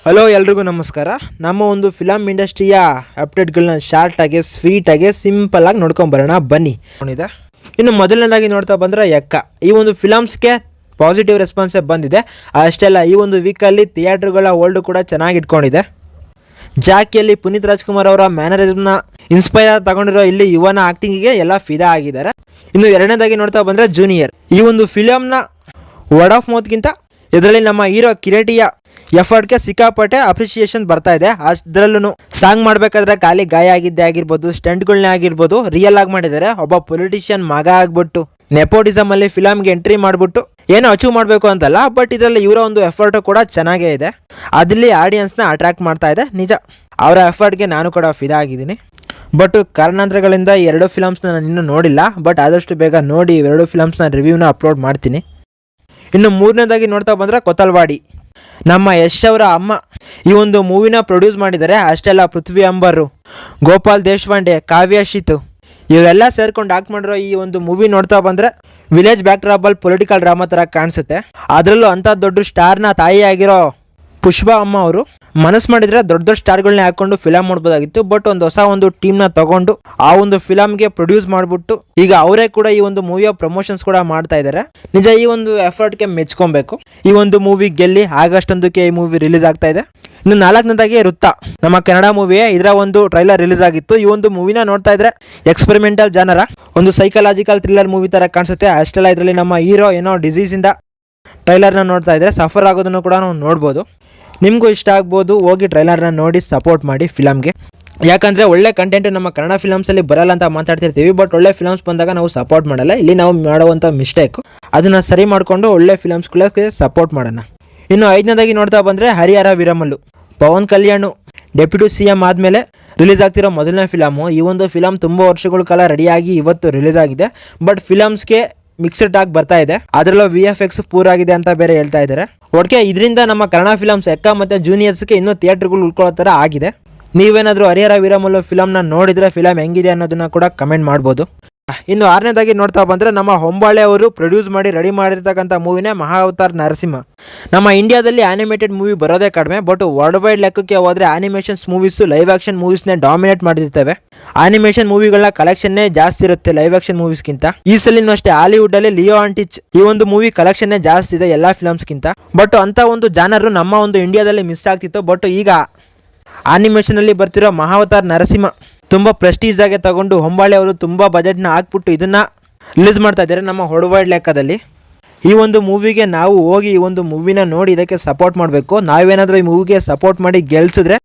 Hello ಎಲ್ರಿಗೂ ನಮಸ್ಕಾರ. ನಮ್ಮ ಒಂದು ಫಿಲಮ್ ಇಂಡಸ್ಟ್ರಿಯ ಅಪ್ಡೇಟ್ಗಳನ್ನ ಶಾರ್ಟಾಗಿ ಸ್ವೀಟಾಗಿ ಸಿಂಪಲ್ಲಾಗಿ ನೋಡ್ಕೊಂಬರೋಣ ಬನ್ನಿ. ಇನ್ನು ಮೊದಲನೇದಾಗಿ ನೋಡ್ತಾ ಬಂದರೆ ಎಕ್ಕ ಈ ಒಂದು ಫಿಲಮ್ಸ್ಗೆ ಪಾಸಿಟಿವ್ ರೆಸ್ಪಾನ್ಸೇ ಬಂದಿದೆ. ಅಷ್ಟೇ ಅಲ್ಲ, ಈ ಒಂದು ವೀಕಲ್ಲಿ ಥಿಯೇಟ್ರ್ಗಳ ಹೋಲ್ಡ್ ಕೂಡ ಚೆನ್ನಾಗಿ ಇಟ್ಕೊಂಡಿದೆ. ಜಾಕಿಯಲ್ಲಿ ಪುನೀತ್ ರಾಜ್ಕುಮಾರ್ ಅವರ ಮ್ಯಾನರಿಸಮ್ನ ಇನ್ಸ್ಪೈರ್ ತಗೊಂಡಿರೋ ಇಲ್ಲಿ ಯುವನ ಆ್ಯಕ್ಟಿಂಗಿಗೆ ಎಲ್ಲ ಫಿದಾ ಆಗಿದ್ದಾರೆ. ಇನ್ನು ಎರಡನೇದಾಗಿ ನೋಡ್ತಾ ಬಂದರೆ ಜೂನಿಯರ್. ಈ ಒಂದು ಫಿಲಮ್ನ ವರ್ಡ್ ಆಫ್ ಮೌತ್ಗಿಂತ ಇದರಲ್ಲಿ ನಮ್ಮ ಹೀರೋ ಕಿರೀಟಿಯ ಎಫರ್ಟ್ಗೆ ಸಿಕ್ಕಾಪಟ್ಟೆ ಅಪ್ರಿಷಿಯೇಷನ್ ಬರ್ತಾ ಇದೆ. ಅದರಲ್ಲೂ ಸಾಂಗ್ ಮಾಡಬೇಕಾದ್ರೆ ಖಾಲಿ ಗಾಯ ಆಗಿದ್ದೇ ಆಗಿರ್ಬೋದು, ಸ್ಟಂಟ್ಗಳನ್ನೇ ಆಗಿರ್ಬೋದು ರಿಯಲ್ ಆಗಿ ಮಾಡಿದ್ದಾರೆ. ಒಬ್ಬ ಪೊಲಿಟಿಷಿಯನ್ ಮಗ ಆಗ್ಬಿಟ್ಟು ನೆಪೋಟಿಸಮ್ ಅಲ್ಲಿ ಫಿಲಮ್ಗೆ ಎಂಟ್ರಿ ಮಾಡಿಬಿಟ್ಟು ಏನೋ ಅಚೀವ್ ಮಾಡಬೇಕು ಅಂತಲ್ಲ, ಬಟ್ ಇದರಲ್ಲಿ ಇವರ ಒಂದು ಎಫರ್ಟು ಕೂಡ ಚೆನ್ನಾಗೇ ಇದೆ. ಅದಲ್ಲಿ ಆಡಿಯನ್ಸ್ನ ಅಟ್ರಾಕ್ಟ್ ಮಾಡ್ತಾ ಇದೆ. ನಿಜ, ಅವರ ಎಫರ್ಟ್ಗೆ ನಾನು ಕೂಡ ಫಿದಾ ಆಗಿದ್ದೀನಿ. ಬಟ್ ಕಾರಣಾಂತರಗಳಿಂದ ಈ ಎರಡು ಫಿಲಮ್ಸ್ನ ನಾನು ಇನ್ನೂ ನೋಡಿಲ್ಲ. ಬಟ್ ಆದಷ್ಟು ಬೇಗ ನೋಡಿ ಇವೆರಡು ಫಿಲಮ್ಸ್ನ ರಿವ್ಯೂನ ಅಪ್ಲೋಡ್ ಮಾಡ್ತೀನಿ. ಇನ್ನು ಮೂರನೇದಾಗಿ ನೋಡ್ತಾ ಬಂದರೆ ಕೊತ್ತಲ್ವಾಡಿ. ನಮ್ಮ ಯಶ್ ಅವರ ಅಮ್ಮ ಈ ಒಂದು ಮೂವಿನ ಪ್ರೊಡ್ಯೂಸ್ ಮಾಡಿದ್ದಾರೆ. ಅಷ್ಟೆಲ್ಲ ಪೃಥ್ವಿ ಅಂಬರು, ಗೋಪಾಲ್ ದೇಶಪಾಂಡೆ, ಕಾವ್ಯ ಶಿತು ಇವರೆಲ್ಲ ಸೇರ್ಕೊಂಡು ಆಕ್ಟ್ ಮಾಡಿರೋ ಈ ಒಂದು ಮೂವಿ ನೋಡ್ತಾ ಬಂದರೆ ವಿಲೇಜ್ ಬ್ಯಾಕ್ ಡ್ರಾಪಲ್ಲಿ ಪೊಲಿಟಿಕಲ್ ಡ್ರಾಮಾ ಥರ ಕಾಣಿಸುತ್ತೆ. ಅದರಲ್ಲೂ ಅಂಥ ದೊಡ್ಡ ಸ್ಟಾರ್ನ ತಾಯಿ ಆಗಿರೋ ಪುಷ್ಪಾ ಅಮ್ಮ ಅವರು ಮನಸ್ಸು ಮಾಡಿದರೆ ದೊಡ್ಡ ದೊಡ್ಡ ಸ್ಟಾರ್ಗಳನ್ನ ಹಾಕೊಂಡು ಫಿಲಮ್ ಮಾಡ್ಬೋದಾಗಿತ್ತು. ಬಟ್ ಒಂದು ಹೊಸ ಒಂದು ಟೀಮ್ನ ತಗೊಂಡು ಆ ಒಂದು ಫಿಲಮ್ಗೆ ಪ್ರೊಡ್ಯೂಸ್ ಮಾಡಿಬಿಟ್ಟು ಈಗ ಅವರೇ ಕೂಡ ಈ ಒಂದು ಮೂವಿಯ ಪ್ರಮೋಷನ್ಸ್ ಕೂಡ ಮಾಡ್ತಾ ಇದ್ದಾರೆ. ನಿಜ, ಈ ಒಂದು ಎಫರ್ಟ್ಗೆ ಮೆಚ್ಕೊಬೇಕು. ಈ ಒಂದು ಮೂವಿ ಗೆಲ್ಲಿ ಆಗಸ್ಟ್ 1ಕ್ಕೆ ಈ ಮೂವಿ ರಿಲೀಸ್ ಆಗ್ತಾ ಇದೆ. ಇನ್ನು ನಾಲ್ಕನೇದಾಗಿ ವೃತ್ತ, ನಮ್ಮ ಕನ್ನಡ ಮೂವಿ. ಇದರ ಒಂದು ಟ್ರೈಲರ್ ರಿಲೀಸ್ ಆಗಿತ್ತು. ಈ ಒಂದು ಮೂವಿನ ನೋಡ್ತಾ ಇದ್ರೆ ಎಕ್ಸ್ಪೆರಿಮೆಂಟಲ್ ಜಾನರ ಒಂದು ಸೈಕಲಾಜಿಕಲ್ ಥ್ರಿಲ್ಲರ್ ಮೂವಿ ಥರ ಕಾಣಿಸುತ್ತೆ. ಅಷ್ಟೆಲ್ಲ ಇದರಲ್ಲಿ ನಮ್ಮ ಹೀರೋ ಏನೋ ಡಿಸೀಸಿಂದ ಟ್ರೈಲರ್ನ ನೋಡ್ತಾ ಇದ್ರೆ ಸಫರ್ ಆಗೋದನ್ನು ಕೂಡ ನಾವು ನೋಡ್ಬೋದು. ನಿಮಗೂ ಇಷ್ಟ ಆಗ್ಬೋದು. ಹೋಗಿ ಟ್ರೈಲರ್ನ ನೋಡಿ ಸಪೋರ್ಟ್ ಮಾಡಿ ಫಿಲಮ್ಗೆ. ಯಾಕಂದರೆ ಒಳ್ಳೆ ಕಂಟೆಂಟ್ ನಮ್ಮ ಕನ್ನಡ ಫಿಲಮ್ಸಲ್ಲಿ ಬರಲ್ಲ ಅಂತ ಮಾತಾಡ್ತಿರ್ತೀವಿ, ಬಟ್ ಒಳ್ಳೆ ಫಿಲಮ್ಸ್ ಬಂದಾಗ ನಾವು ಸಪೋರ್ಟ್ ಮಾಡಲ್ಲ. ಇಲ್ಲಿ ನಾವು ಮಾಡುವಂಥ ಮಿಸ್ಟೇಕು, ಅದನ್ನು ಸರಿ ಮಾಡಿಕೊಂಡು ಒಳ್ಳೆ ಫಿಲಮ್ಸ್ಗಳಿಗೆ ಸಪೋರ್ಟ್ ಮಾಡೋಣ. ಇನ್ನು ಐದನೇದಾಗಿ ನೋಡ್ತಾ ಬಂದರೆ ಹರಿಹರ ವೀರಮಲ್ಲು. ಪವನ್ ಕಲ್ಯಾಣ್ ಡೆಪ್ಯೂಟಿ CM ಆದಮೇಲೆ ರಿಲೀಸ್ ಆಗ್ತಿರೋ ಮೊದಲನೇ ಫಿಲಮು. ಈ ಒಂದು ಫಿಲಮ್ ತುಂಬ ವರ್ಷಗಳ ಕಾಲ ರೆಡಿಯಾಗಿ ಇವತ್ತು ರಿಲೀಸ್ ಆಗಿದೆ. ಬಟ್ ಫಿಲಮ್ಸ್ಗೆ ಮಿಕ್ಸ್ಡ್ ಆಗಿ ಬರ್ತಾ ಇದೆ. ಅದರಲ್ಲೂ VFX ಪೂರಾಗಿದೆ ಅಂತ ಬೇರೆ ಹೇಳ್ತಾ ಇದ್ದಾರೆ. ಒಟ್ಟಿಗೆ ಇದರಿಂದ ನಮ್ಮ ಕನ್ನಡ ಫಿಲಮ್ಸ್ ಎಕ್ಕ ಮತ್ತು ಜೂನಿಯರ್ಸ್ಗೆ ಇನ್ನೂ ಥಿಯೇಟ್ರ್ಗಳು ಉಳ್ಕೊಳ್ಳೋ ಥರ ಆಗಿದೆ. ನೀವೇನಾದರೂ ಹರಿಹರ ವೀರಮಲ್ಲು ಫಿಲಮ್ನ ನೋಡಿದರೆ ಫಿಲಮ್ ಹೆಂಗಿದೆ ಅನ್ನೋದನ್ನ ಕೂಡ ಕಮೆಂಟ್ ಮಾಡ್ಬೋದು. ಇನ್ನು ಆರನೇದಾಗಿ ನೋಡ್ತಾ ಬಂದರೆ ನಮ್ಮ ಹೊಂಬಾಳೆ ಅವರು ಪ್ರೊಡ್ಯೂಸ್ ಮಾಡಿ ರೆಡಿ ಮಾಡಿರ್ತಕ್ಕಂಥ ಮೂವಿನೇ ಮಹಾವತಾರ್ ನರಸಿಂಹ. ನಮ್ಮ ಇಂಡಿಯಾದಲ್ಲಿ ಆ್ಯನಿಮೇಟೆಡ್ ಮೂವಿ ಬರೋದೇ ಕಡಿಮೆ, ಬಟ್ ವರ್ಲ್ಡ್ ವೈಡ್ ಲೆಕ್ಕಕ್ಕೆ ಹೋದರೆ ಆ್ಯನಿಮೇಷನ್ಸ್ ಮೂವೀಸು ಲೈವ್ ಆ್ಯಕ್ಷನ್ ಮೂವೀಸ್ನೇ ಡಾಮಿನೇಟ್ ಮಾಡಿರ್ತವೆ. ಆ್ಯನಿಮೇಷನ್ ಮೂವಿಗಳ ಕಲೆಕ್ಷನ್ನೇ ಜಾಸ್ತಿ ಇರುತ್ತೆ ಲೈವ್ ಆ್ಯಕ್ಷನ್ ಮೂವೀಸ್ಗಿಂತ. ಈ ಸಲಿನೂ ಅಷ್ಟೇ ಹಾಲಿವುಡ್ಡಲ್ಲಿ ಲಿಯೋ ಆ್ಯಂಡ್ ಟಿಚ್ ಈ ಒಂದು ಮೂವಿ ಕಲೆಕ್ಷನ್ನೇ ಜಾಸ್ತಿ ಇದೆ ಎಲ್ಲ ಫಿಲಮ್ಸ್ಗಿಂತ. ಬಟ್ ಅಂಥ ಒಂದು ಜಾನರು ನಮ್ಮ ಒಂದು ಇಂಡಿಯಾದಲ್ಲಿ ಮಿಸ್ ಆಗ್ತಿತ್ತು. ಬಟ್ ಈಗ ಆ್ಯನಿಮೇಷನಲ್ಲಿ ಬರ್ತಿರೋ ಮಹಾವತಾರ್ ನರಸಿಂಹ ತುಂಬ ಪ್ರೆಸ್ಟೀಜಾಗೆ ತಗೊಂಡು ಹೊಂಬಾಳೆ ಅವರು ತುಂಬ ಬಜೆಟ್ನ ಹಾಕ್ಬಿಟ್ಟು ಇದನ್ನು ರಿಲೀಸ್ ಮಾಡ್ತಾ ಇದ್ದಾರೆ ನಮ್ಮ ವರ್ಲ್ಡ್ ಲೆಕ್ಕದಲ್ಲಿ. ಈ ಒಂದು ಮೂವಿಗೆ ನಾವು ಹೋಗಿ ಈ ಒಂದು ಮೂವಿನ ನೋಡಿ ಇದಕ್ಕೆ ಸಪೋರ್ಟ್ ಮಾಡಬೇಕು. ನಾವೇನಾದರೂ ಈ ಮೂವಿಗೆ ಸಪೋರ್ಟ್ ಮಾಡಿ ಗೆಲ್ಸಿದ್ರೆ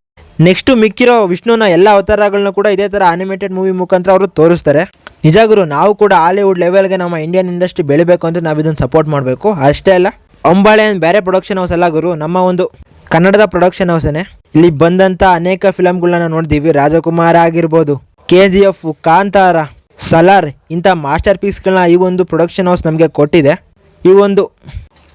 ನೆಕ್ಸ್ಟು ಮಿಕ್ಕಿರೋ ವಿಷ್ಣುನ ಎಲ್ಲ ಅವತಾರಗಳನ್ನ ಕೂಡ ಇದೇ ಥರ ಆನಿಮೇಟೆಡ್ ಮೂವಿ ಮುಖಾಂತರ ಅವರು ತೋರಿಸ್ತಾರೆ. ನಿಜ ಗುರು, ನಾವು ಕೂಡ ಹಾಲಿವುಡ್ ಲೆವೆಲ್ಗೆ ನಮ್ಮ ಇಂಡಿಯನ್ ಇಂಡಸ್ಟ್ರಿ ಬೆಳಿಬೇಕು ಅಂದರೆ ನಾವು ಇದನ್ನು ಸಪೋರ್ಟ್ ಮಾಡಬೇಕು. ಅಷ್ಟೇ ಅಲ್ಲ, ಹೊಂಬಾಳೆ ಬೇರೆ ಪ್ರೊಡಕ್ಷನ್ ಹೌಸ್ ಅಲ್ಲ ಗುರು, ನಮ್ಮ ಒಂದು ಕನ್ನಡದ ಪ್ರೊಡಕ್ಷನ್ ಹೌಸೇ. ಇಲ್ಲಿ ಬಂದಂಥ ಅನೇಕ ಫಿಲಮ್ಗಳನ್ನ ನೋಡಿದ್ದೀವಿ. ರಾಜಕುಮಾರ ಆಗಿರ್ಬೋದು, KGF, ಕಾಂತಾರ, ಸಲಾರ್ ಇಂಥ ಮಾಸ್ಟರ್ ಪೀಸ್ಗಳನ್ನ ಈ ಒಂದು ಪ್ರೊಡಕ್ಷನ್ ಹೌಸ್ ನಮಗೆ ಕೊಟ್ಟಿದೆ. ಈ ಒಂದು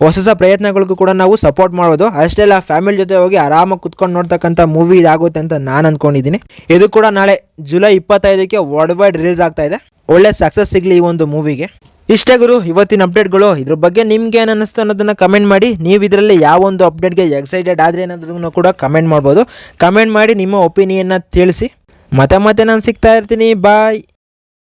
ಹೊಸ ಪ್ರಯತ್ನಗಳಿಗೂ ಕೂಡ ನಾವು ಸಪೋರ್ಟ್ ಮಾಡೋದು. ಅಷ್ಟೇ ಅಲ್ಲ, ಫ್ಯಾಮಿಲಿ ಜೊತೆ ಹೋಗಿ ಆರಾಮಾಗಿ ಕುತ್ಕೊಂಡು ನೋಡ್ತಕ್ಕಂಥ ಮೂವಿ ಇದಾಗುತ್ತೆ ಅಂತ ನಾನು ಅಂದ್ಕೊಂಡಿದ್ದೀನಿ. ಇದು ಕೂಡ ನಾಳೆ ಜುಲೈ 25ಕ್ಕೆ ವರ್ಲ್ಡ್ ವೈಡ್ ರಿಲೀಸ್ ಆಗ್ತಾ ಇದೆ. ಒಳ್ಳೆ ಸಕ್ಸಸ್ ಸಿಗಲಿ ಈ ಒಂದು ಮೂವಿಗೆ. ಇಷ್ಟೇ ಗುರು ಇವತ್ತಿನ ಅಪ್ಡೇಟ್ಗಳು. ಇದ್ರ ಬಗ್ಗೆ ನಿಮ್ಗೆ ಏನು ಅನ್ನಿಸ್ತು ಅನ್ನೋದನ್ನು ಕಮೆಂಟ್ ಮಾಡಿ. ನೀವು ಇದರಲ್ಲಿ ಯಾವ ಒಂದು ಅಪ್ಡೇಟ್ಗೆ ಎಕ್ಸೈಟೆಡ್ ಆದರೆ ಅನ್ನೋದನ್ನು ಕೂಡ ಕಮೆಂಟ್ ಮಾಡ್ಬೋದು. ಕಮೆಂಟ್ ಮಾಡಿ ನಿಮ್ಮ ಒಪಿನಿಯನ್ನ ತಿಳಿಸಿ. ಮತ್ತೆ ನಾನು ಸಿಗ್ತಾ ಇರ್ತೀನಿ. ಬಾಯ್.